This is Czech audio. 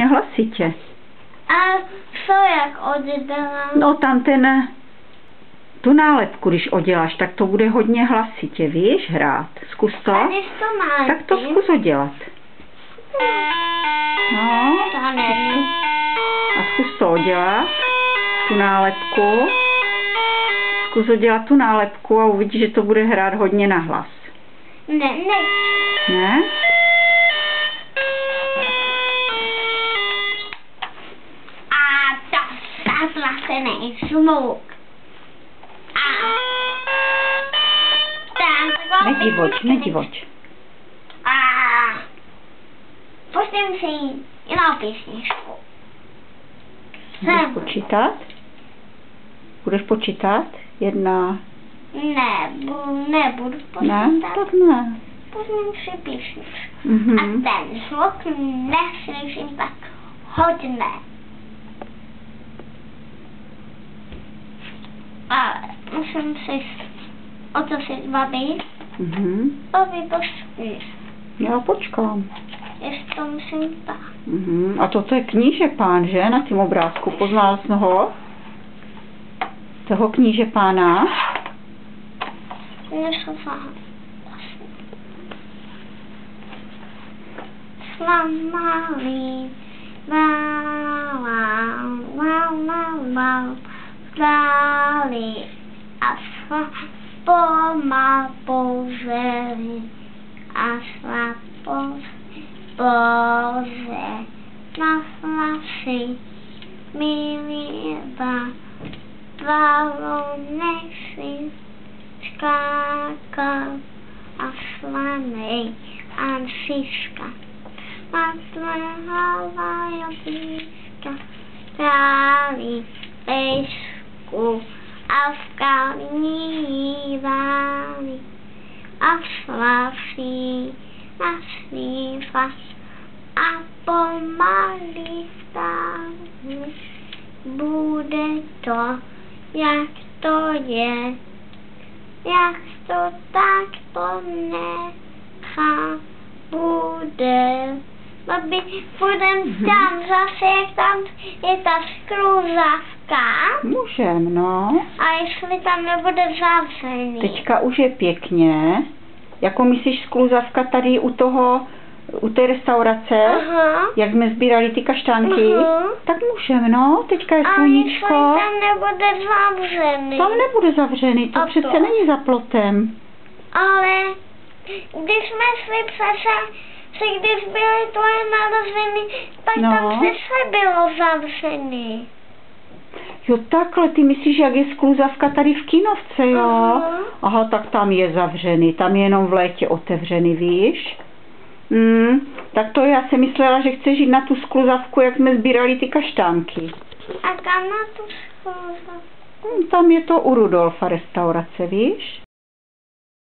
hlasitě. A co jak oddělám? No tam tu nálepku, když odděláš, tak to bude hodně hlasitě, víš, hrát. Zkus to. A když to máš? Tak to zkus oddělat. No. To nevím. A zkus to oddělat, tu nálepku. Zkus oddělat tu nálepku a uvidíš, že to bude hrát hodně na hlas. Ne. Ne? A to zaplacený zvuk. A tak Nedivoč. A pustím si jinou písničku. Budeš počítat? Budeš počítat? 1. Nebudu Ne? počítat. Tak ne. Pustím si písničku. Mhm. A ten zvuk neslyším tak hodně. Ale musím si o to si bavit. Mhm. Baví postupně. Já počkám. Ještě to musím tak. Mhm. A toto je kníže pán, že? Na tím obrázku. Poznal jsi ho? Toho kníže pána? Něco vám vlastně. Slamalý, zdáli a pomal pozeli a boze na flasy milí balonek si skákal a slanej Ansiska. Matlehava jabíska králi pejsku a v kalní váli a v slavší na svý vás a pomalý vtáhli. Bude to, jak to je, jak to tak to nechá, bude. Babi, půjdem tam zase, jak tam je ta skluzavka. Můžem, no. A jestli tam nebude zavřený. Teďka už je pěkně. Jako myslíš skluzavka tady u té restaurace? Aha. Jak jsme sbírali ty kaštánky? Tak můžem, no. Teďka je A sluníčko. jestli tam nebude zavřený. Tam nebude zavřený, to A přece to? není za plotem. Ale když jsme šli přece, když byly tvoje narozeniny, tak No. tam přece bylo zavřený. Jo, takhle, ty myslíš, jak je skluzavka tady v Kinovce, jo? Aha. Aha, tak tam je zavřený, tam je jenom v létě otevřený, víš? Tak to já jsem myslela, že chceš jít na tu skluzavku, jak jsme sbírali ty kaštánky. A kam na tu skluzavku? Tam je to u Rudolfa restaurace, víš?